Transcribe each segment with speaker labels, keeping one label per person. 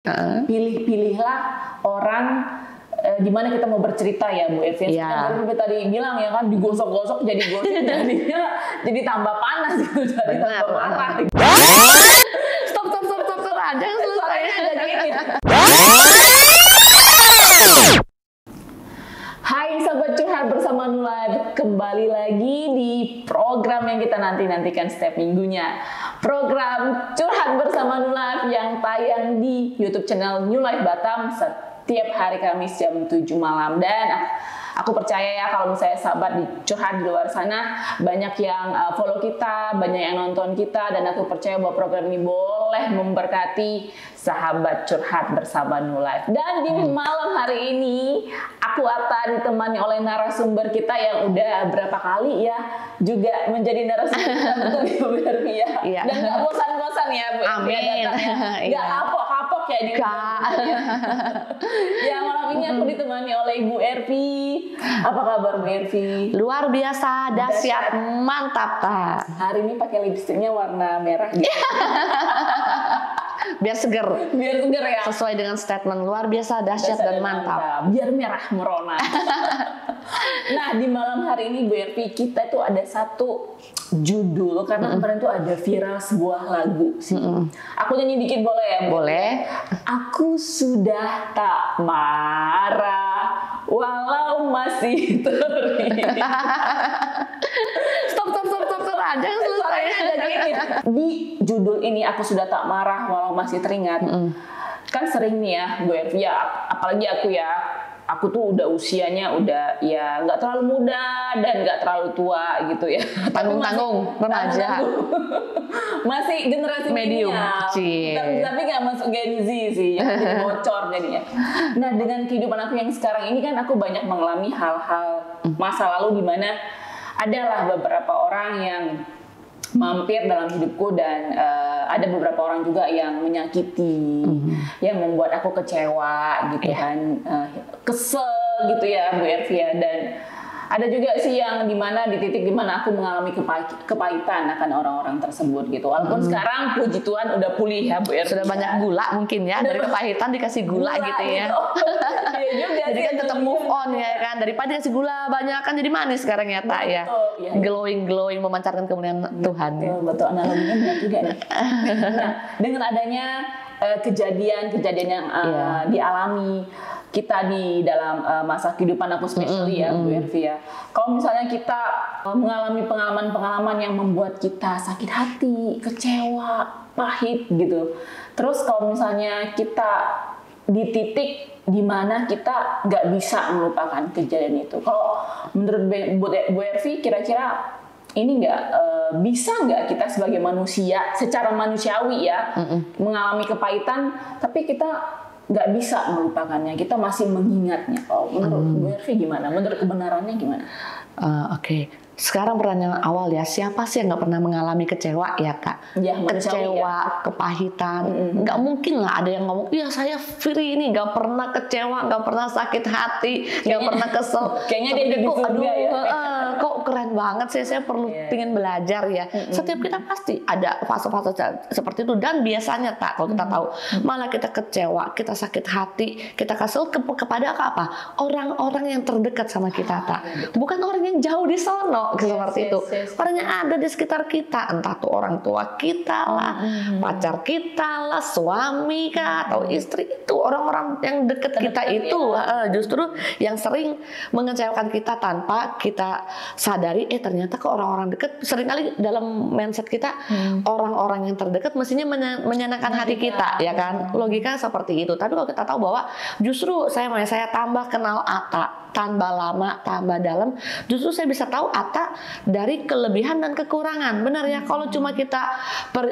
Speaker 1: Pilih-pilihlah orang di mana kita mau bercerita ya Bu Evi. Seperti tadi bilang ya kan, digosok-gosok jadi gosip, jadinya jadi tambah panas gitu, jadi tambah marah.
Speaker 2: Stop jangan selesai aja gini.
Speaker 1: Hai Sobat Curhat bersama Nulife, kembali lagi di program yang kita nantikan setiap minggunya. Program Curhat bersama Nulife yang tayang di YouTube channel Nulife Batam setiap hari Kamis jam 7 malam. Dan aku percaya ya kalau misalnya sahabat di curhat di luar sana banyak yang follow kita, banyak yang nonton kita, dan aku percaya bahwa program ini boleh memberkati sahabat curhat bersama Nulife. Dan di malam hari ini aku akan ditemani oleh narasumber kita yang udah berapa kali ya juga menjadi narasumber kita betul ya. Iya. Dan gak bosan-bosan ya Bu.
Speaker 2: Amin.
Speaker 1: Gak kapok-kapok ya di ya malam ini aku ditemani oleh Ibu Ervi. Apa kabar Bu Ervi?
Speaker 2: Luar biasa, dahsyat, mantap Kak.
Speaker 1: Hari ini pakai lipstiknya warna merah gitu.
Speaker 2: Biar seger
Speaker 1: ya.
Speaker 2: Sesuai dengan statement luar biasa, dahsyat dan mantap.
Speaker 1: Biar merah merona. Nah di malam hari ini Bu Ervi, kita tuh ada satu judul karena kemarin tuh ada viral sebuah lagu sih. Aku nyanyi dikit boleh ya Bu? Boleh. Aku sudah tak marah walau masih teringat.
Speaker 2: Stop jangan selesai aja gini.
Speaker 1: Di judul ini aku sudah tak marah walau masih teringat. Kan sering nih ya Bu Ervi ya, apalagi aku tuh udah usianya udah ya nggak terlalu muda dan nggak terlalu tua gitu ya.
Speaker 2: Tanggung remaja.
Speaker 1: Masih generasi
Speaker 2: medium.
Speaker 1: Tapi nggak masuk Gen Z sih, yang jadi bocor jadinya. Nah dengan kehidupan aku yang sekarang ini kan aku banyak mengalami hal-hal masa lalu di mana adalah beberapa orang yang mampir dalam hidupku dan ada beberapa orang juga yang menyakiti, yang membuat aku kecewa gitu kan, kesel gitu ya Bu Ervi ya. Dan ada juga sih yang dimana di titik dimana aku mengalami kepahitan akan orang-orang tersebut gitu. Walaupun sekarang puji Tuhan udah pulih ya Bu Ervi.
Speaker 2: Sudah banyak gula mungkin ya, dari kepahitan dikasih gula gitu ya.
Speaker 1: Iya juga.
Speaker 2: Jadi kan tetap move on ya kan, daripada dikasih gula banyak kan jadi manis sekarang ya Tak ya. Glowing memancarkan kemuliaan Tuhan.
Speaker 1: Betul, analoginya benar juga nih. Nah, dengan adanya kejadian-kejadian yang dialami kita di dalam masa kehidupan aku especially ya Bu Ervi ya. Kalau misalnya kita mengalami pengalaman-pengalaman yang membuat kita sakit hati, kecewa, pahit gitu. Terus kalau misalnya kita di titik di mana kita nggak bisa melupakan kejadian itu. Kalau menurut Bu Ervi kira-kira ini bisa nggak kita sebagai manusia secara manusiawi ya mengalami kepahitan tapi kita nggak bisa melupakannya, kita masih mengingatnya. Oh, menurut Bu Ervi gimana? Menurut kebenarannya gimana?
Speaker 2: Oke. Sekarang pertanyaan awal ya, siapa sih yang nggak pernah mengalami kecewa ya Kak?
Speaker 1: Ya,
Speaker 2: kecewa, kepahitan, nggak mungkin lah ada yang ngomong, ya saya free ini nggak pernah kecewa, nggak pernah sakit hati, nggak pernah kesel.
Speaker 1: Kayaknya dia di surga ya.
Speaker 2: Kok keren banget sih, saya perlu pingin belajar ya. Setiap kita pasti ada fase-fase seperti itu, dan biasanya Tak, kalau kita tahu malah kita kecewa, kita sakit hati, kita kesel kepada apa? Orang-orang yang terdekat sama kita Tak, bukan orang yang jauh di sono. Seperti itu. Orang yang ada di sekitar kita, entah tuh orang tua kita lah, pacar kita lah, suami kah, atau istri, itu orang-orang yang dekat kita itu justru yang sering mengecewakan kita tanpa kita sadari. Ternyata ke orang-orang dekat, seringkali dalam mindset kita orang-orang yang terdekat mestinya menyenangkan hati kita, ya kan? Logika seperti itu. Tapi kalau kita tahu bahwa justru saya tambah kenal Atta, tambah lama, tambah dalam, justru saya bisa tahu Atta dari kelebihan dan kekurangan. Benar ya, kalau cuma kita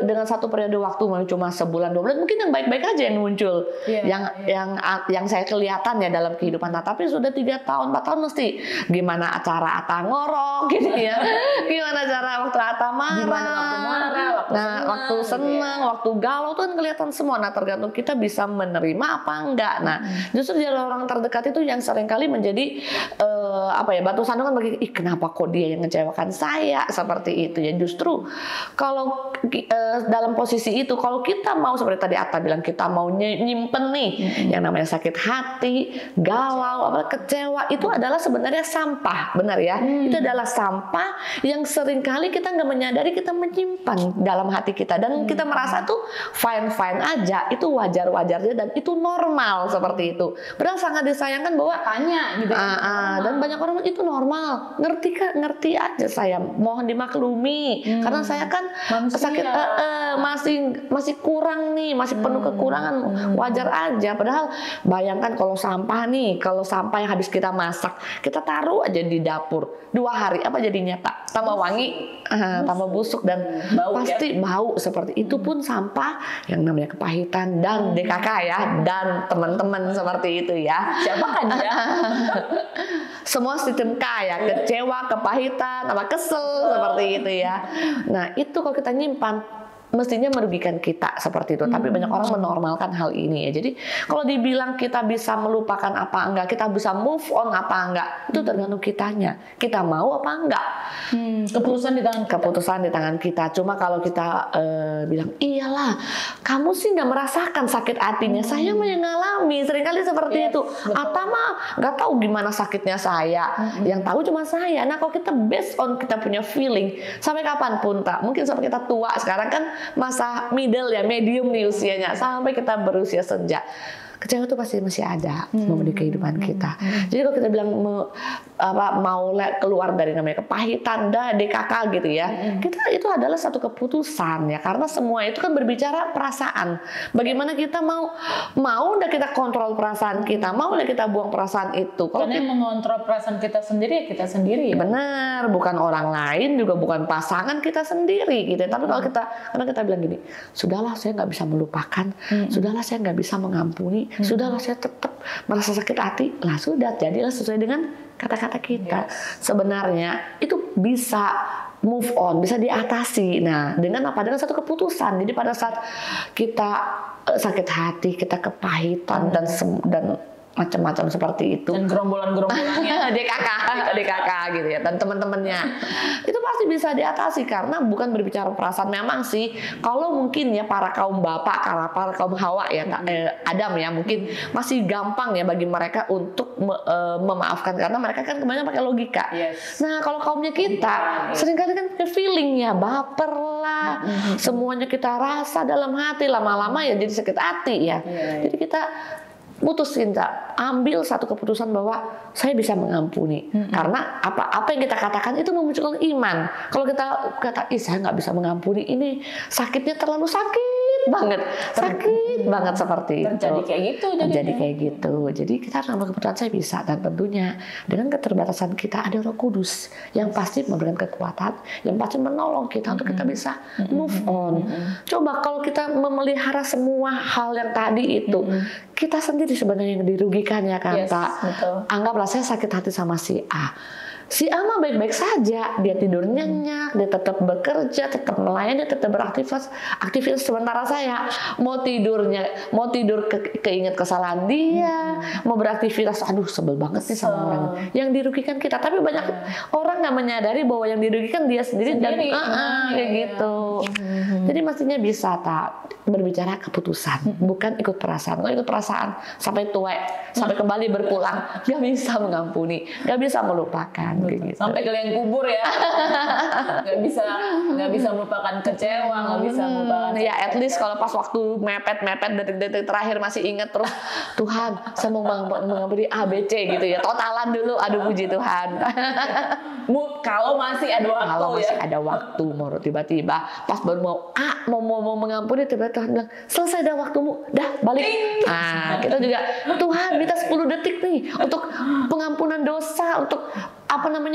Speaker 2: dengan satu periode waktu cuma sebulan 2 bulan, mungkin yang baik-baik aja yang muncul, yang saya kelihatan ya dalam kehidupan. Tapi sudah 3 tahun 4 tahun mesti gimana cara Atta ngorok, TikTok gitu ya. Gimana cara waktu Atta marah, waktu senang, waktu galau tuh kan kelihatan semua. Nah, tergantung kita bisa menerima apa enggak. Nah, justru dari orang terdekat itu yang seringkali menjadi batu sandungan bagi, kenapa kok dia yang ngecewakan saya seperti itu ya. Justru kalau dalam posisi itu, kalau kita mau seperti tadi Atta bilang, kita mau nyimpen nih yang namanya sakit hati, galau, kecewa, itu adalah sebenarnya sampah, benar ya? Itu adalah sampah yang seringkali kita nggak menyadari kita menyimpan dalam hati kita, dan kita merasa tuh fine aja, itu wajar-wajarnya dan itu normal seperti itu. Padahal sangat disayangkan bahwa
Speaker 1: gitu.
Speaker 2: Dan banyak orang itu normal, ngerti aja saya, mohon dimaklumi karena saya kan sakit, masih kurang nih, masih penuh kekurangan, wajar aja. Padahal bayangkan kalau sampah yang habis kita masak, kita taruh aja di dapur 2 hari, apa jadinya tak tambah wangi, tambah busuk dan pasti bau seperti itu. Pun sampah yang namanya kepahitan dan DKK ya, dan teman-teman seperti itu ya.
Speaker 1: Siapa kan ya?
Speaker 2: Semua sistem K ya, kecewa, kepahitan, kesel seperti itu ya. Nah, itu kalau kita nyimpan mestinya merugikan kita seperti itu. Tapi banyak orang menormalkan hal ini ya. Jadi kalau dibilang kita bisa melupakan apa enggak, kita bisa move on apa enggak, itu tergantung kitanya. Kita mau apa enggak.
Speaker 1: Keputusan di tangan kita.
Speaker 2: Cuma kalau kita bilang, iyalah, kamu sih nggak merasakan sakit hatinya, saya mah yang ngalami. Seringkali seperti itu. Atta mah nggak tahu gimana sakitnya saya. Yang tahu cuma saya. Nah, kalau kita based on kita punya feeling, sampai kapanpun tak, mungkin sampai kita tua. Sekarang kan masa middle ya, medium nih usianya, sampai kita berusia senja, kecewa itu pasti masih ada momen di kehidupan kita. Jadi kalau kita bilang mau keluar dari namanya kepahitan, DKK gitu ya, kita itu adalah satu keputusan ya, karena semua itu kan berbicara perasaan. Bagaimana kita mau udah kita kontrol perasaan kita, mau udah kita buang perasaan itu.
Speaker 1: Karena yang mengontrol perasaan kita sendiri ya kita sendiri ya.
Speaker 2: Benar, bukan orang lain, juga bukan pasangan kita sendiri gitu. Tapi kalau karena kita bilang gini, sudahlah saya nggak bisa melupakan, sudahlah saya nggak bisa mengampuni, sudahlah saya tetap merasa sakit hati, lah sudah, jadilah sesuai dengan kata-kata kita. Sebenarnya itu bisa move on, bisa diatasi. Nah, dengan apa? Dengan satu keputusan. Jadi pada saat kita sakit hati, kita kepahitan dan macam-macam seperti itu.
Speaker 1: Dan gerombolan-gerombolannya
Speaker 2: DKK gitu ya, dan teman-temannya. Itu pasti bisa diatasi karena bukan berbicara perasaan. Memang sih kalau mungkin ya para kaum bapak, para kaum Hawa ya, Adam ya, mungkin masih gampang ya bagi mereka untuk memaafkan karena mereka kan kebanyakan pakai logika. Nah, kalau kaumnya kita seringkali kan pakai feeling ya, baper lah. Semuanya kita rasa dalam hati, lama-lama ya jadi sakit hati ya. Jadi kita putusin, ambil satu keputusan bahwa saya bisa mengampuni. Karena apa yang kita katakan itu memunculkan iman. Kalau kita kata, saya nggak bisa mengampuni, ini sakitnya terlalu sakit banget seperti itu.
Speaker 1: Jadi kayak gitu.
Speaker 2: Jadi kita harus ambil keputusan, saya bisa. Dan tentunya dengan keterbatasan kita ada Roh Kudus yang pasti memberikan kekuatan, yang pasti menolong kita untuk kita bisa move on. Coba kalau kita memelihara semua hal yang tadi itu, kita sendiri sebenarnya yang dirugikan ya kan, Anggaplah saya sakit hati sama si A. Si A mah baik-baik saja, dia tidur nyenyak, dia tetap bekerja, tetap melayani, tetap beraktivitas. Sementara saya mau tidur keinget kesalahan dia, mau beraktivitas, aduh sebel banget sih sama orang. Yang dirugikan kita, tapi banyak orang nggak menyadari bahwa yang dirugikan dia sendiri. Dan kayak gitu. Jadi mestinya bisa berbicara keputusan, bukan ikut perasaan. Kalau ikut perasaan sampai tua, sampai kembali berpulang, nggak bisa mengampuni, nggak bisa melupakan. Gitu.
Speaker 1: Sampai ke liang kubur ya, nggak bisa melupakan kecewa, nggak bisa melupakan.
Speaker 2: Ya at least kalau pas waktu mepet detik-detik terakhir masih ingat terus, Tuhan saya mau mengampuni ABC gitu ya, totalan dulu, aduh puji Tuhan.
Speaker 1: Kalau masih ada waktu,
Speaker 2: mau tiba-tiba pas baru mau mengampuni, tiba-tiba Tuhan bilang selesai dah waktumu, dah balik. Nah kita juga, Tuhan minta 10 detik nih untuk pengampunan dosa, untuk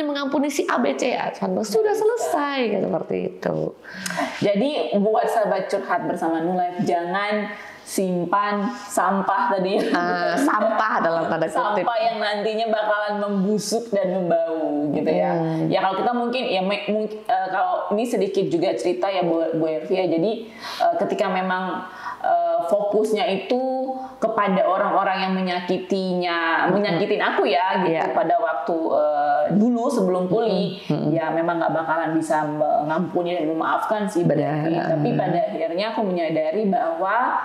Speaker 2: mengampuni si ABC ya, sudah selesai, seperti itu.
Speaker 1: Jadi buat sahabat curhat bersama New Life, jangan simpan sampah tadi.
Speaker 2: Sampah dalam tanda kutip.
Speaker 1: Sampah yang nantinya bakalan membusuk dan membau gitu ya. Ya kalau kita mungkin ya kalau ini sedikit juga cerita ya Bu Ervi ya. Jadi ketika memang fokusnya itu kepada orang-orang yang menyakitin aku ya gitu pada waktu dulu sebelum pulih, ya memang nggak bakalan bisa mengampuni dan memaafkan sih Bu Ervi. Tapi pada akhirnya aku menyadari bahwa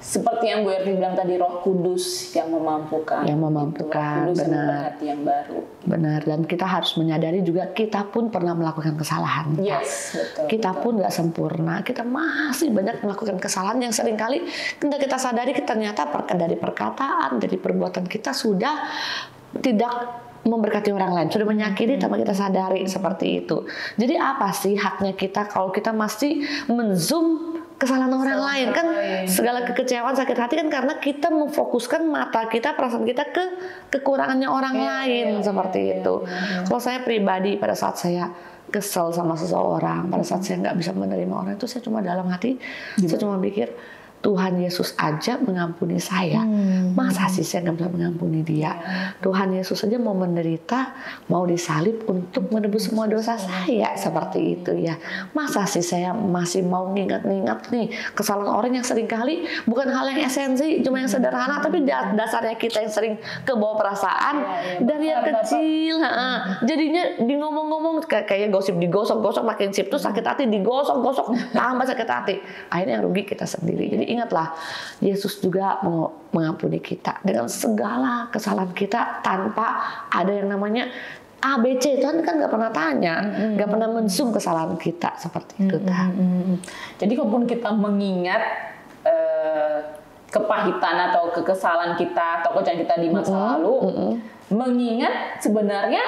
Speaker 1: seperti yang Bu Ervi bilang tadi, Roh Kudus yang memampukan.
Speaker 2: Yang memampukan,
Speaker 1: Roh Kudus
Speaker 2: benar.
Speaker 1: hati yang baru.
Speaker 2: Benar, dan kita harus menyadari juga kita pun pernah melakukan kesalahan.
Speaker 1: Yes, betul.
Speaker 2: Kita pun nggak sempurna, kita masih banyak melakukan kesalahan yang seringkali tidak kita sadari ternyata dari perkataan, dari perbuatan kita sudah tidak memberkati orang lain, sudah menyakiti tanpa kita sadari seperti itu. Jadi apa sih haknya kita kalau kita masih menzoom kesalahan orang lain? Kan segala kekecewaan, sakit hati kan karena kita memfokuskan mata kita, perasaan kita ke kekurangannya orang lain seperti itu. Kalau saya pribadi pada saat saya kesel sama seseorang, pada saat saya nggak bisa menerima orang itu, saya cuma dalam hati, saya cuma pikir, Tuhan Yesus aja mengampuni saya, masa sih saya nggak bisa mengampuni dia? Tuhan Yesus saja mau menderita, mau disalib untuk menebus semua dosa saya, seperti itu ya. Masa sih saya masih mau ngingat-ngingat nih kesalahan orang yang seringkali bukan hal yang esensi, cuma yang sederhana, tapi dasarnya kita yang sering kebawa perasaan dari yang kecil. Jadinya di ngomong-ngomong kayak gosip, digosok-gosok makin sip tuh sakit hati, digosok-gosok tambah sakit hati. Akhirnya yang rugi kita sendiri. Jadi ingatlah, Yesus juga mengampuni kita dengan segala kesalahan kita tanpa ada yang namanya A, B, C. Tuhan kan nggak pernah tanya, nggak pernah mensum kesalahan kita seperti itu.
Speaker 1: Jadi kalaupun kita mengingat kepahitan atau kekesalan kita atau kejadian kita di masa lalu, mengingat sebenarnya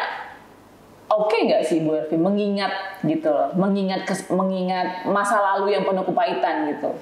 Speaker 1: oke nggak sih Bu Ervi mengingat gitu loh, mengingat masa lalu yang penuh kepahitan gitu.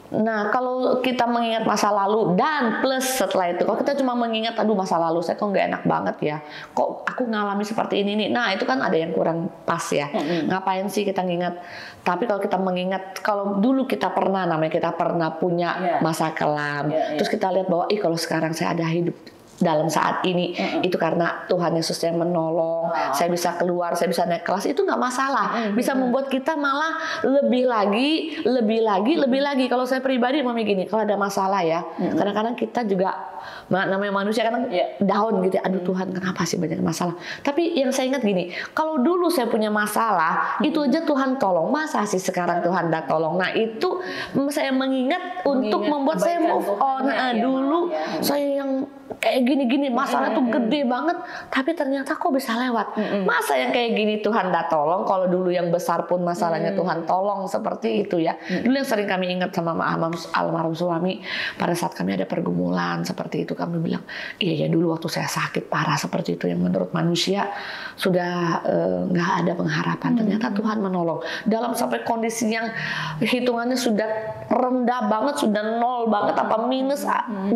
Speaker 2: Nah, kalau kita mengingat masa lalu dan plus setelah itu, kalau kita cuma mengingat, aduh masa lalu saya kok nggak enak banget ya, kok aku ngalami seperti ini nih, nah itu kan ada yang kurang pas ya. Ngapain sih kita ngingat? Tapi kalau kita mengingat, kalau dulu kita pernah, namanya kita pernah punya masa kelam, terus kita lihat bahwa, kalau sekarang saya ada hidup dalam saat ini, itu karena Tuhan Yesus yang menolong, saya bisa keluar, saya bisa naik kelas, itu nggak masalah. Bisa membuat kita malah lebih lagi. Kalau saya pribadi memang gini, kalau ada masalah ya, kadang-kadang kita juga namanya manusia kadang down gitu, aduh Tuhan kenapa sih banyak masalah. Tapi yang saya ingat gini, kalau dulu saya punya masalah, itu aja Tuhan tolong, masa sih sekarang Tuhan udah tolong. Nah itu saya mengingat untuk membuat saya move on. Dulu saya yang kayak gini-gini, masalah tuh gede banget, tapi ternyata kok bisa lewat. Masa yang kayak gini Tuhan dah tolong, kalau dulu yang besar pun masalahnya Tuhan tolong, seperti itu ya. Dulu yang sering kami ingat sama almarhum suami, pada saat kami ada pergumulan seperti itu, kami bilang, iya ya dulu waktu saya sakit parah seperti itu, yang menurut manusia sudah nggak ada pengharapan, ternyata Tuhan menolong. Dalam sampai kondisi yang hitungannya sudah rendah banget, sudah nol banget, apa minus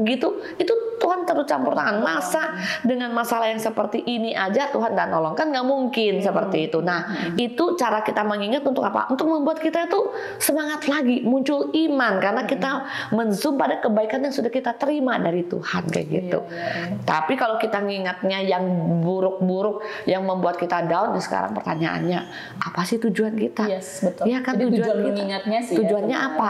Speaker 2: gitu, itu Tuhan terus campur tangan. Masa dengan masalah yang seperti ini aja Tuhan dan nolong, kan nggak mungkin seperti itu. Nah itu cara kita mengingat untuk apa? Untuk membuat kita itu semangat lagi, muncul iman, karena kita menzoom pada kebaikan yang sudah kita terima dari Tuhan kayak gitu. Tapi kalau kita ngingatnya yang buruk-buruk yang membuat kita down, sekarang pertanyaannya apa sih tujuan kita?
Speaker 1: Yes, betul.
Speaker 2: Ya kan,
Speaker 1: tujuan mengingatnya sih.
Speaker 2: Tujuannya apa?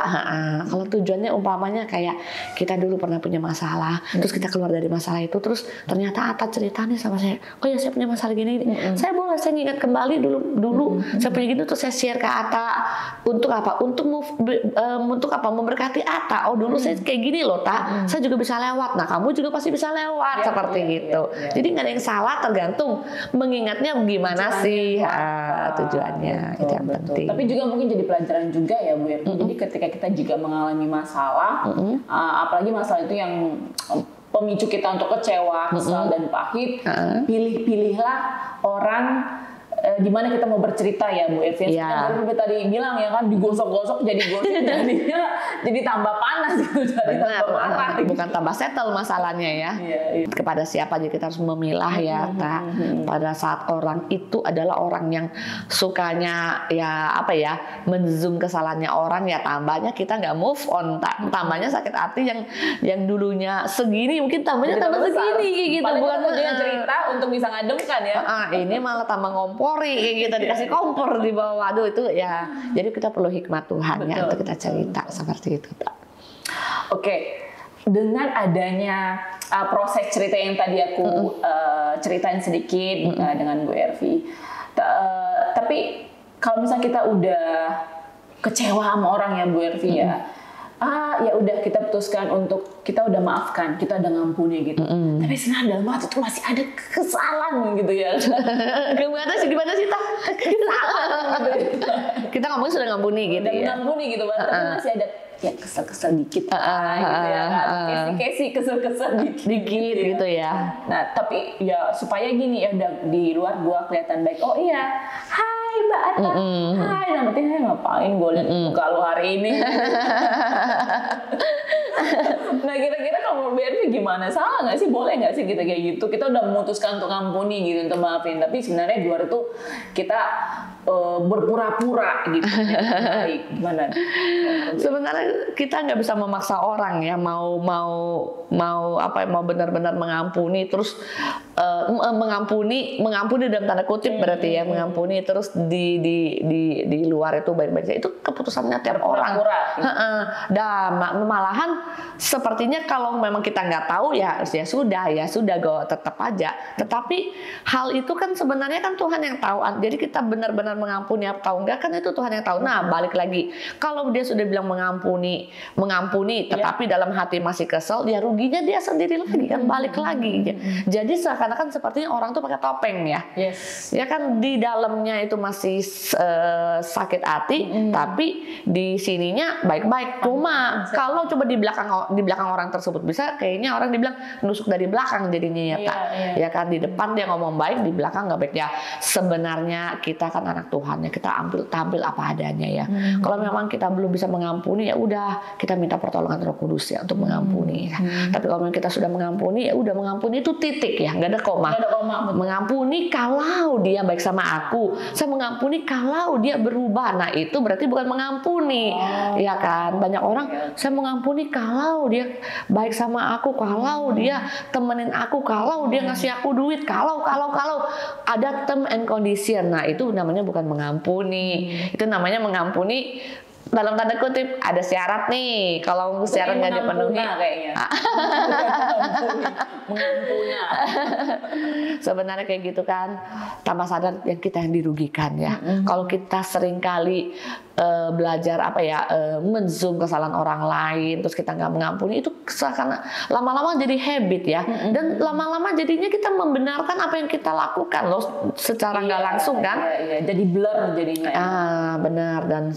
Speaker 2: Kalau tujuannya umpamanya kayak kita dulu pernah punya masalah, terus kita keluar dari masalah itu, terus ternyata Ata cerita nih sama saya, oh ya saya punya masalah gini, saya boleh saya ingat kembali dulu saya punya gini, terus saya share ke Ata untuk apa? Untuk memberkati Ata. Oh dulu saya kayak gini loh Ta, saya juga bisa lewat. Nah kamu juga pasti bisa lewat seperti gitu. Jadi nggak ada yang salah, tergantung mengingatnya gimana sih tujuannya. Itu yang penting.
Speaker 1: Tapi juga mungkin jadi pelajaran juga ya Bu Ervi. Jadi ketika kita juga mengalami masalah, apalagi masalah itu yang pemicu kita untuk kecewa, kesal dan pahit, pilih-pilihlah orang di mana kita mau bercerita ya Bu Ervin.
Speaker 2: Iya.
Speaker 1: Seperti tadi bilang ya kan, digosok-gosok jadi gosip jadinya jadi tambah panas gitu, jadi
Speaker 2: Benar,
Speaker 1: tambah marah.
Speaker 2: bukan tambah settle masalahnya ya.
Speaker 1: Iya.
Speaker 2: Kepada siapa aja kita harus memilah ya, tak. Pada saat orang itu adalah orang yang sukanya ya apa ya, menzoom kesalahannya orang, ya tambahnya kita nggak move on, tak. Tambahnya sakit hati yang dulunya segini mungkin tambahnya
Speaker 1: Jadi
Speaker 2: tambah
Speaker 1: tambah besar.
Speaker 2: segini gitu,
Speaker 1: Padahal
Speaker 2: bukan
Speaker 1: kita tujuannya cerita untuk bisa ngademkan ya.
Speaker 2: ini malah tambah ngompori kayak gitu, dikasih kompor di bawah. Aduh itu ya. Jadi kita perlu hikmat Tuhan ya
Speaker 1: Betul.
Speaker 2: untuk kita cerita seperti itu, tak.
Speaker 1: Oke, dengan adanya proses cerita yang tadi aku ceritain sedikit dengan Bu Ervi, tapi kalau misalnya kita udah kecewa sama orang ya Bu Ervi ya, ya udah kita putuskan untuk kita udah maafkan, kita udah ngampuni gitu. Tapi sebenarnya dalam hati tuh masih ada kesalahan gitu ya.
Speaker 2: Gimana sih tak? Kita ngomongin sudah ngampuni gitu
Speaker 1: Udah
Speaker 2: ya.
Speaker 1: mengampuni gitu, tapi masih ada ya kesel-kesel dikit gitu ya kan. Kesi kesel-kesel
Speaker 2: Dikit gitu ya.
Speaker 1: Nah, tapi ya supaya gini ya, udah di luar gua kelihatan baik. Oh iya, hai Mbak Atta, hai. Nah, berarti ngapain gue liat muka lu hari ini? Nah, kira-kira kamu BRV gimana? Salah nggak sih? Boleh nggak sih kita kayak gitu? Kita udah memutuskan untuk ngampuni gitu, untuk maafin. Tapi sebenarnya di luar itu kita berpura-pura gitu. Baik, gimana?
Speaker 2: Sebenarnya kita nggak bisa memaksa orang ya mau benar-benar mengampuni, terus mengampuni dalam tanda kutip berarti ya, mengampuni terus di luar itu baik-baik saja. Itu keputusannya tiap orang. Dan malahan sepertinya kalau memang kita nggak tahu ya sudah go tetap aja. Tetapi hal itu kan sebenarnya kan Tuhan yang tahu. Jadi kita benar-benar mengampuni atau enggak kan itu Tuhan yang tahu. Nah, balik lagi, kalau dia sudah bilang mengampuni tetapi dalam hati masih kesel, ya ruginya dia sendiri lagi kan, balik lagi. Jadi seakan-akan sepertinya orang tuh pakai topeng ya.
Speaker 1: Yes.
Speaker 2: Ya kan di dalamnya itu masih sakit hati, tapi di sininya baik-baik. Cuma kalau coba di belakang orang tersebut, bisa kayaknya orang dibilang nusuk dari belakang jadinya ya, tak. Ya kan di depan dia ngomong baik, di belakang nggak baik ya. Sebenarnya kita kan anak Tuhan ya, kita tampil apa adanya ya. Kalau memang kita belum bisa mengampuni, ya udah kita minta pertolongan Roh Kudus ya untuk mengampuni. Tapi kalau memang kita sudah mengampuni, ya udah mengampuni itu titik ya, nggak ada koma. Mengampuni kalau dia baik sama aku, saya mengampuni kalau dia berubah. Nah itu berarti bukan mengampuni, ya kan? Banyak orang saya mengampuni kalau dia baik sama aku, kalau dia temenin aku, kalau dia ngasih aku duit, kalau ada term and condition. Nah itu namanya bukan mengampuni, itu namanya mengampuni dalam tanda kutip ada syarat nih. Kalau syarat nggak dipenuhi,
Speaker 1: mengampuni.
Speaker 2: Sebenarnya kayak gitu kan, tanpa sadar yang kita yang dirugikan ya. Kalau kita seringkali belajar menzoom kesalahan orang lain, terus kita nggak mengampuni, itu karena lama-lama jadi habit ya. Dan lama-lama jadinya kita membenarkan apa yang kita lakukan loh, secara nggak langsung kan.
Speaker 1: Iya, jadi blur jadinya.
Speaker 2: Benar. Dan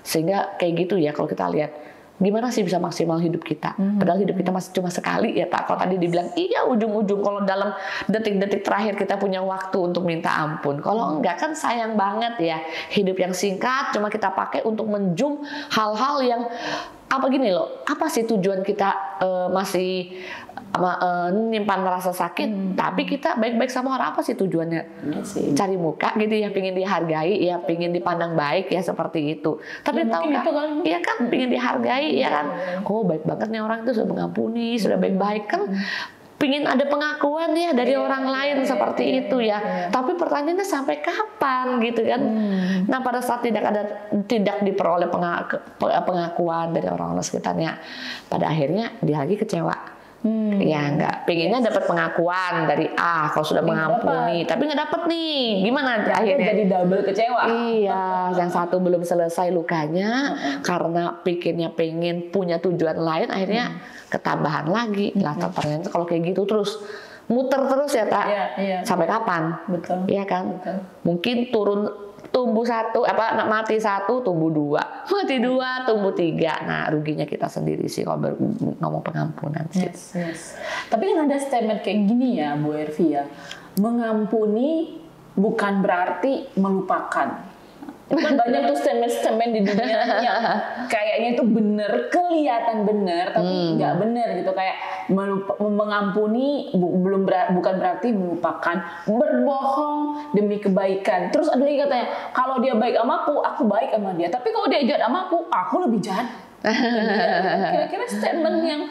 Speaker 2: sehingga kayak gitu ya, kalau kita lihat gimana sih bisa maksimal hidup kita, padahal hidup kita masih cuma sekali ya tak. Kalau tadi dibilang iya ujung-ujung, kalau dalam detik-detik terakhir kita punya waktu untuk minta ampun, kalau enggak kan sayang banget ya. Hidup yang singkat cuma kita pakai untuk menjum hal-hal yang gini loh, apa sih tujuan kita masih nyimpan rasa sakit, tapi kita baik-baik sama orang, apa sih tujuannya? Cari muka gitu ya, pingin dihargai ya, pingin dipandang baik ya, seperti itu. Tapi tahu nggak? Iya kan, pingin dihargai ya kan. Oh baik banget nih orang itu, sudah mengampuni, sudah baik-baik kan. Pingin ada pengakuan ya dari orang lain seperti itu ya. Tapi pertanyaannya sampai kapan gitu kan? Nah pada saat tidak diperoleh pengakuan dari orang-orang sekitarnya, pada akhirnya dia lagi kecewa. Ya enggak, pengennya dapat pengakuan dari kalau sudah mengampuni, tapi nggak dapat nih, gimana akhirnya?
Speaker 1: Jadi double kecewa.
Speaker 2: Iya, yang satu belum selesai lukanya karena pikirnya pengen punya tujuan lain, akhirnya ketambahan lagi. Lah ternyata kalau kayak gitu terus muter terus ya tak, sampai kapan?
Speaker 1: Betul.
Speaker 2: Iya kan?
Speaker 1: Betul.
Speaker 2: Mungkin tumbuh satu, mati satu, tumbuh dua, mati dua, tumbuh tiga. Nah ruginya kita sendiri sih kalau ngomong pengampunan sih.
Speaker 1: Yes. Tapi kan ada statement kayak gini ya Bu Ervi ya, mengampuni bukan berarti melupakan. Itu kan banyak tuh statement-statement di dunia yang kayaknya itu bener, kelihatan bener, tapi nggak bener gitu. Kayak mengampuni bukan berarti melupakan, berbohong demi kebaikan. Terus ada lagi katanya, kalau dia baik sama aku baik sama dia. Tapi kalau dia jahat sama aku lebih jahat. Kira-kira statement yang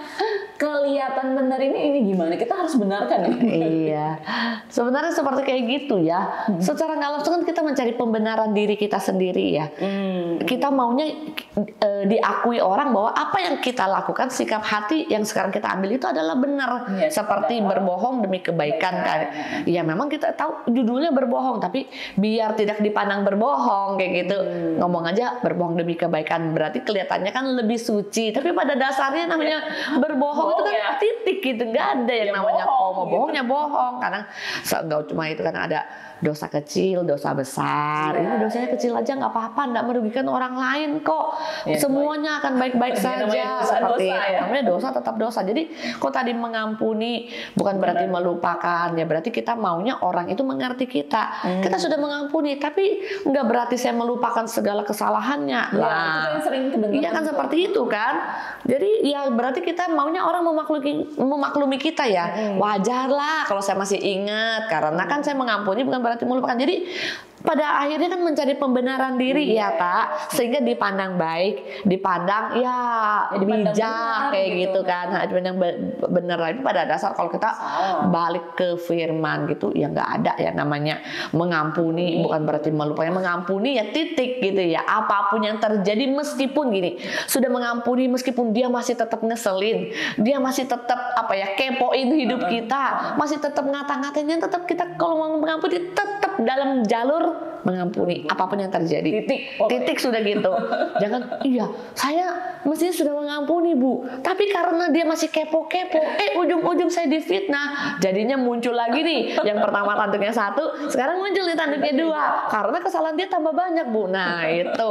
Speaker 1: kelihatan benar ini gimana? Kita harus benarkan ya?
Speaker 2: Iya, sebenarnya seperti kayak gitu ya. Secara nggak langsung kan kita mencari pembenaran diri kita sendiri ya. Kita maunya diakui orang bahwa apa yang kita lakukan, sikap hati yang sekarang kita ambil itu adalah benar. Seperti berbohong demi kebaikan kan. Ya memang kita tahu judulnya berbohong, tapi biar tidak dipandang berbohong kayak gitu. Ngomong aja berbohong demi kebaikan, berarti kelihatannya kan lebih suci, tapi pada dasarnya namanya berbohong itu kan titik gitu, nggak ada yang namanya komo. Bohongnya bohong, karena nggak cuma itu kan ada dosa kecil, dosa besar. Ini dosanya kecil aja nggak apa-apa, nggak merugikan orang lain kok. Semuanya akan baik-baik saja. Seperti namanya dosa tetap dosa. Jadi kok tadi mengampuni bukan berarti melupakan ya, berarti kita maunya orang itu mengerti kita. Kita sudah mengampuni, tapi nggak berarti saya melupakan segala kesalahannya. Lah, iya kan seperti itu kan. Jadi ya berarti kita maunya orang memaklumi kita ya. Wajar lah kalau saya masih ingat, karena kan saya mengampuni bukan berarti melupakan. Jadi pada akhirnya kan mencari pembenaran diri ya tak, sehingga dipandang baik, dipandang ya bijak kayak gitu kan, dipandang benar. Tapi pada dasar kalau kita balik ke firman gitu ya nggak ada ya namanya mengampuni bukan berarti melupakan. Mengampuni ya titik gitu ya, apapun yang terjadi meskipun gini sudah mengampuni, meskipun dia masih tetap ngeselin, dia masih tetap apa ya kepoin hidup kita, masih tetap ngata-ngatain, tetap kita kalau mau mengampuni tetap dalam jalur mengampuni apapun yang terjadi. Titik sudah gitu. Jangan iya saya mestinya sudah mengampuni Bu, tapi karena dia masih kepo-kepo, ujung-ujung saya difitnah, jadinya muncul lagi nih yang pertama tanduknya 1, sekarang muncul di tanduknya 2 karena kesalahan dia tambah banyak Bu. Nah itu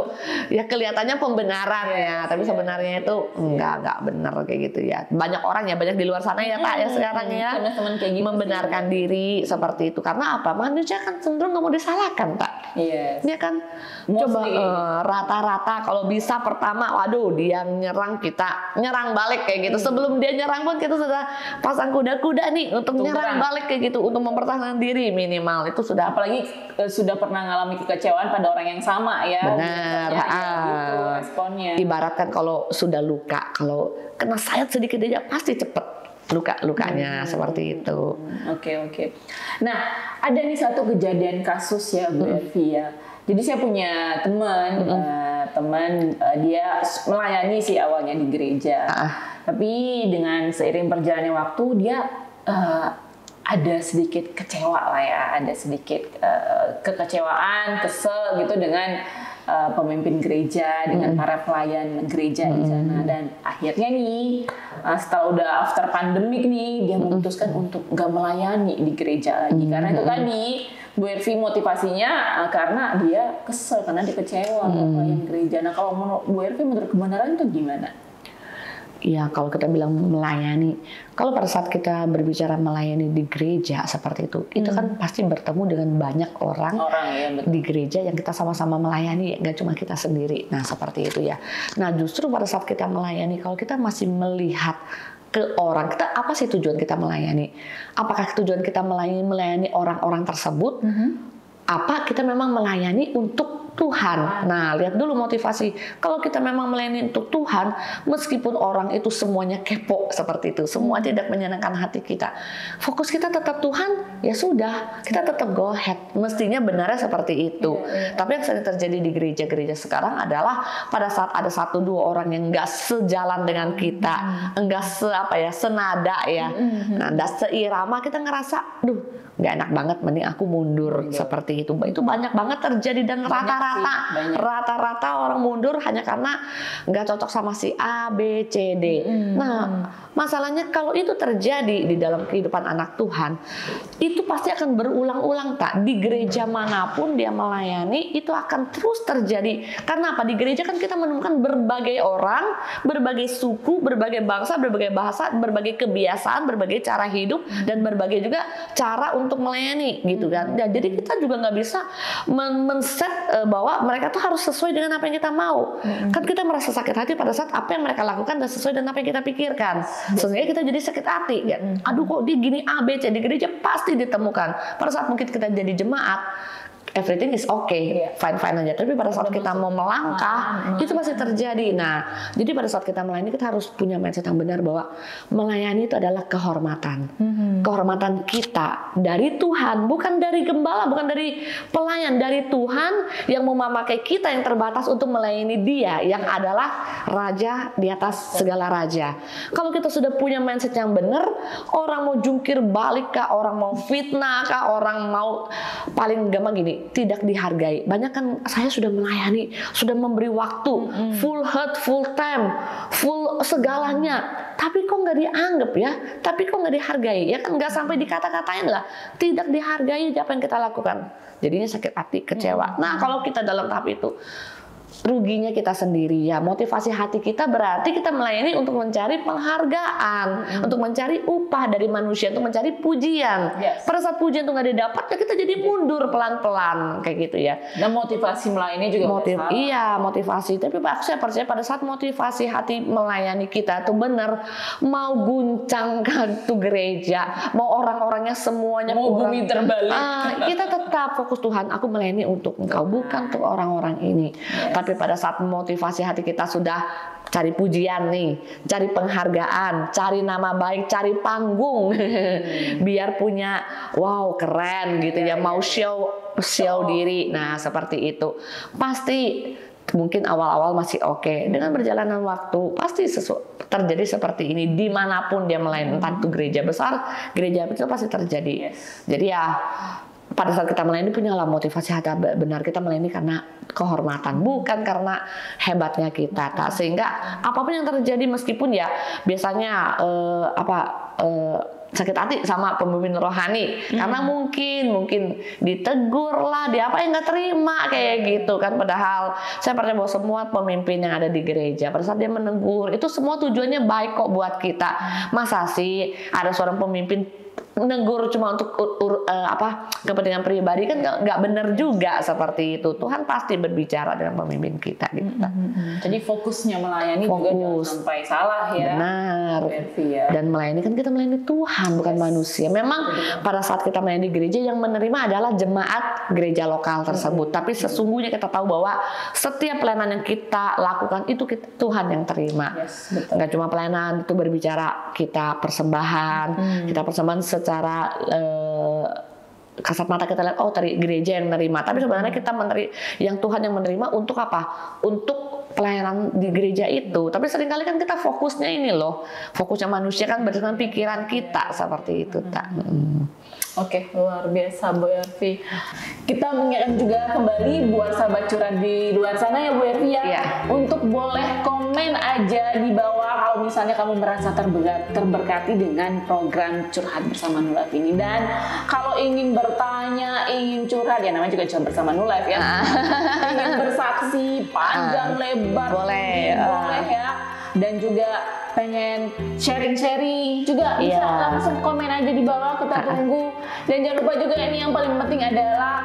Speaker 2: ya kelihatannya pembenaran ya, tapi sebenarnya itu enggak benar kayak gitu ya. Banyak orang ya, banyak di luar sana ya Pak ya sekarang ya membenarkan diri seperti itu. Karena apa? Manusia kan cenderung nggak mau disalahkan Pak. Dia kan coba rata-rata kalau bisa pertama, waduh dia nyerang, kita nyerang balik kayak gitu. Sebelum dia nyerang pun kita sudah pasang kuda-kuda nih untuk nyerang balik kayak gitu, untuk mempertahankan diri minimal itu sudah.
Speaker 1: Apalagi sudah pernah mengalami kekecewaan pada orang yang sama ya.
Speaker 2: Benar.
Speaker 1: Gitu, responnya.
Speaker 2: Ibaratkan kalau sudah luka, kalau kena sayat sedikit aja pasti cepet lukanya seperti itu.
Speaker 1: Oke. Nah, ada nih satu kejadian kasus ya Bu Ervi ya. Jadi saya punya teman, dia melayani sih awalnya di gereja. Tapi dengan seiring berjalannya waktu dia ada sedikit kecewa lah ya, ada sedikit kekecewaan, kesel gitu dengan pemimpin gereja, dengan para pelayan gereja di sana. Dan akhirnya nih setelah udah after pandemik nih, dia memutuskan untuk nggak melayani di gereja lagi. Karena itu tadi Bu Ervi motivasinya karena dia kesel, karena dia kecewa sama pelayan gereja. Nah kalau menurut Bu Ervi, menurut kebenaran itu gimana?
Speaker 2: Ya kalau kita bilang melayani, kalau pada saat kita berbicara melayani di gereja seperti itu kan pasti bertemu dengan banyak orang ya, di gereja yang kita sama-sama melayani, nggak cuma kita sendiri. Nah seperti itu ya. Nah justru pada saat kita melayani, kalau kita masih melihat ke orang, kita apa sih tujuan kita melayani? Apakah tujuan kita melayani orang-orang tersebut? Apa kita memang melayani untuk Tuhan? Nah, lihat dulu motivasi. Kalau kita memang melayani untuk Tuhan, meskipun orang itu semuanya kepo seperti itu, semua tidak menyenangkan hati kita, fokus kita tetap Tuhan, ya sudah, kita tetap go ahead. Mestinya benarnya seperti itu. Tapi yang sering terjadi di gereja-gereja sekarang adalah pada saat ada 1-2 orang yang enggak sejalan dengan kita, enggak senada ya, enggak seirama, kita ngerasa, duh, nggak enak banget, mending aku mundur seperti itu. Itu banyak banget terjadi dan rata-rata rata-rata orang mundur hanya karena nggak cocok sama si A, B, C, D. Nah, masalahnya kalau itu terjadi di dalam kehidupan anak Tuhan, itu pasti akan berulang-ulang, tak, di gereja manapun dia melayani itu akan terus terjadi. Karena apa? Di gereja kan kita menemukan berbagai orang, berbagai suku, berbagai bangsa, berbagai bahasa, berbagai kebiasaan, berbagai cara hidup, dan berbagai juga cara untuk melayani gitu kan. Nah, jadi kita juga nggak bisa men-set bahwa mereka tuh harus sesuai dengan apa yang kita mau. Kan kita merasa sakit hati pada saat apa yang mereka lakukan dan sesuai dengan apa yang kita pikirkan. Sehingga kita jadi sakit hati ya. Aduh, kok dia gini A, B, C. Di gereja pasti ditemukan. Pada saat mungkin kita jadi jemaat, everything is okay, fine-fine aja. Tapi pada saat kita mau melangkah, itu pasti terjadi. Nah, jadi pada saat kita melayani, kita harus punya mindset yang benar bahwa melayani itu adalah kehormatan. Kehormatan kita dari Tuhan, bukan dari gembala, bukan dari pelayan, dari Tuhan yang mau memakai kita yang terbatas untuk melayani Dia yang adalah Raja di atas segala raja. Kalau kita sudah punya mindset yang benar, orang mau jungkir balik kah, orang mau fitnah kah, orang mau paling gampang gini, tidak dihargai. Banyak kan saya sudah melayani, sudah memberi waktu, full heart, full time, full segalanya, tapi kok nggak dianggap ya, tapi kok nggak dihargai, ya kan nggak sampai dikata-katain lah, tidak dihargai apa yang kita lakukan, jadinya sakit hati, kecewa. Nah, kalau kita dalam tahap itu, ruginya kita sendiri ya. Motivasi hati kita berarti kita melayani untuk mencari penghargaan, untuk mencari upah dari manusia, untuk mencari pujian. Pada saat pujian itu nggak didapat, ya kita jadi mundur pelan-pelan kayak gitu ya.
Speaker 1: Dan motivasi melayani juga
Speaker 2: iya, motivasi. Tapi saya percaya pada saat motivasi hati melayani kita tuh benar, mau guncang tuh gereja, mau orang-orangnya semuanya
Speaker 1: mau bumi terbalik,
Speaker 2: kita tetap fokus, Tuhan, aku melayani untuk Engkau, bukan untuk orang-orang ini. Tapi pada saat motivasi hati kita sudah cari pujian nih, cari penghargaan, cari nama baik, cari panggung, biar punya wow keren gitu ya, mau show diri. Nah, seperti itu. Pasti mungkin awal-awal masih oke. Dengan berjalanan waktu pasti terjadi seperti ini dimanapun dia melayani, entah itu gereja besar, gereja kecil, pasti terjadi. Jadi ya, pada saat kita melayani, punyalah motivasi hati benar, kita melayani karena kehormatan, bukan karena hebatnya kita. Sehingga apapun yang terjadi, meskipun ya biasanya sakit hati sama pemimpin rohani, karena mungkin ditegur lah, dia apa yang nggak terima kayak gitu kan. Padahal saya percaya bahwa semua pemimpin yang ada di gereja, pada saat dia menegur, itu semua tujuannya baik kok buat kita. Masa sih ada seorang pemimpin menegur cuma untuk kepentingan pribadi, kan nggak benar juga seperti itu. Tuhan pasti berbicara dengan pemimpin kita gitu.
Speaker 1: Jadi fokusnya melayani juga jangan sampai salah ya.
Speaker 2: Benar. Dan melayani kan kita melayani Tuhan, bukan manusia. Memang pada saat kita melayani di gereja, yang menerima adalah jemaat gereja lokal tersebut. Tapi sesungguhnya kita tahu bahwa setiap pelayanan yang kita lakukan itu Tuhan yang terima. Nggak cuma pelayanan itu berbicara kita persembahan, kita persembahan secara kasat mata kita lihat, oh dari gereja yang menerima, tapi sebenarnya kita yang Tuhan yang menerima untuk apa? Untuk pelayanan di gereja itu. Tapi seringkali kan kita fokusnya ini loh, fokusnya manusia kan berdasarkan pikiran kita seperti itu, tak.
Speaker 1: Oke, luar biasa Bu Ervi. Kita mengingatkan juga kembali buat sahabat curhat di luar sana ya Bu Ervi ya, untuk boleh komen aja di bawah kalau misalnya kamu merasa terberkati dengan program Curhat Bersama New Life ini. Dan kalau ingin bertanya, ingin curhat, ya namanya juga Curhat Bersama New Life ya, ingin bersaksi panjang lebar, boleh ya. Dan juga pengen sharing-sharing juga bisa langsung komen aja di bawah, kita tunggu. Dan jangan lupa juga, ini yang paling penting adalah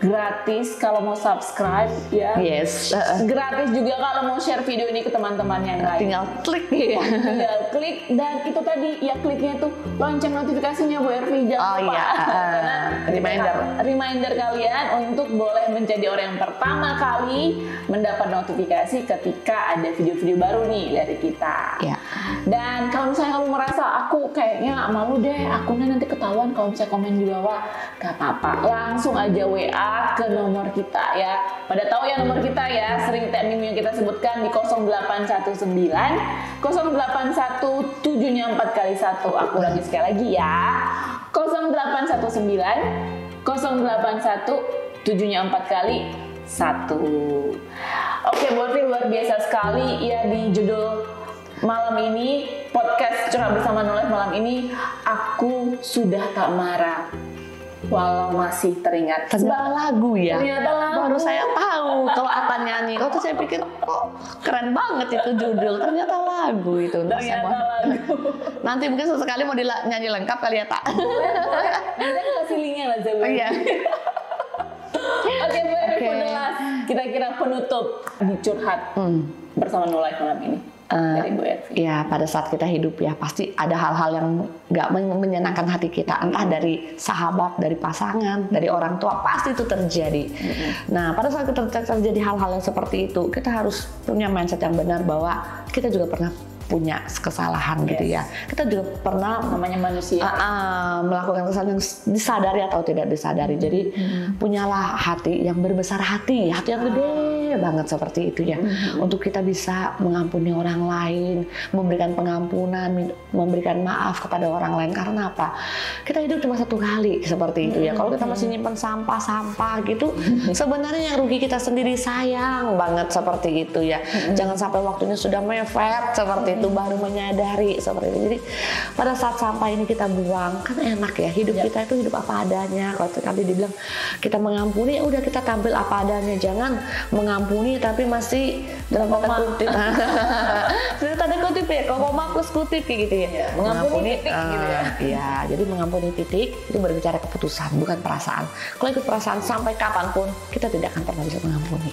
Speaker 1: gratis kalau mau subscribe ya. Gratis juga kalau mau share video ini ke teman-teman yang lain.
Speaker 2: Tinggal klik ya.
Speaker 1: Tinggal klik, dan itu tadi ya, kliknya tuh lonceng notifikasinya Bu Ervi, jangan lupa. Reminder kalian untuk boleh menjadi orang yang pertama kali mendapat notifikasi ketika ada video-video baru nih dari kita. Dan kalau misalnya kamu merasa aku kayaknya malu deh, akunnya nanti ketahuan kalau misalnya komen di bawah, gak apa-apa, langsung aja WA ke nomor kita ya. Pada tahu ya nomor kita ya, sering teknik yang kita sebutkan di 0819 081 7-nya 4 kali 1. Aku lagi sekali lagi ya, 0819 081 7-nya 4 kali Oke, Bu Ervi, luar biasa sekali ya di judul malam ini, podcast Curhat Bersama No Life malam ini, aku sudah tak marah walau masih teringat.
Speaker 2: Ternyata lagu ya.
Speaker 1: Ternyata lagu.
Speaker 2: Baru saya tahu kalau apa nyanyi. Kalau tuh saya pikir kok keren banget itu judul. Ternyata lagu itu.
Speaker 1: Ternyata lagu.
Speaker 2: Nanti mungkin sesekali mau nyanyi lengkap kali ya, Tak.
Speaker 1: Boleh. Nanti aku kasih linknya lah, Zeb.
Speaker 2: Iya.
Speaker 1: Oke, Bu Ervi, kira-kira penutup di Curhat Bersama No Life malam ini. Dari Bu Ervi.
Speaker 2: Ya, pada saat kita hidup ya pasti ada hal-hal yang nggak menyenangkan hati kita, entah dari sahabat, dari pasangan, dari orang tua, pasti itu terjadi. Nah, pada saat kita terjadi hal-hal yang seperti itu, kita harus punya mindset yang benar bahwa kita juga pernah punya kesalahan gitu ya. Kita juga pernah
Speaker 1: namanya manusia
Speaker 2: melakukan kesalahan yang disadari atau tidak disadari. Jadi punyalah hati yang berbesar hati yang gede banget seperti itu ya. Untuk kita bisa mengampuni orang lain, memberikan pengampunan, memberikan maaf kepada orang lain. Karena apa? Kita hidup cuma satu kali seperti itu ya. Kalau kita masih nyimpan sampah-sampah gitu, sebenarnya yang rugi kita sendiri, sayang banget seperti itu ya. Jangan sampai waktunya sudah mepet seperti itu baru menyadari seperti itu. Jadi pada saat sampah ini kita buang, kan enak ya, hidup kita itu hidup apa adanya. Kalau tadi dibilang kita mengampuni, udah kita tampil apa adanya. Jangan mengampuni tapi masih dalam tanda kutip. Tanda kutip ya, koma plus kutip kayak gitu ya.
Speaker 1: Mengampuni titik gitu ya.
Speaker 2: Iya, jadi mengampuni titik itu berbicara keputusan, bukan perasaan. Kalau ikut perasaan sampai kapanpun kita tidak akan pernah bisa mengampuni.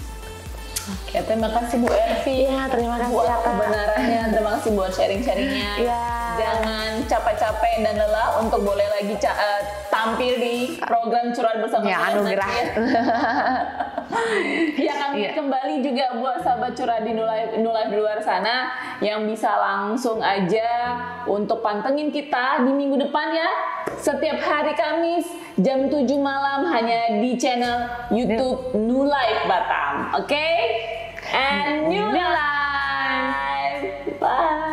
Speaker 1: Oke, terima kasih Bu Ervi.
Speaker 2: Iya, terima kasih
Speaker 1: buat
Speaker 2: Kak.
Speaker 1: kebenarannya. Terima kasih buat sharing-sharingnya.
Speaker 2: Iya.
Speaker 1: Jangan capek-capek dan lelah untuk boleh lagi tampil di program Curhat Bersama.
Speaker 2: Ya, anugerah.
Speaker 1: Ya, kami kembali juga buat sahabat curhat di No Life di luar sana yang bisa langsung aja untuk pantengin kita di minggu depan ya. Setiap hari Kamis jam 7 malam hanya di channel YouTube No Life Batam. Oke? And New Life. Bye.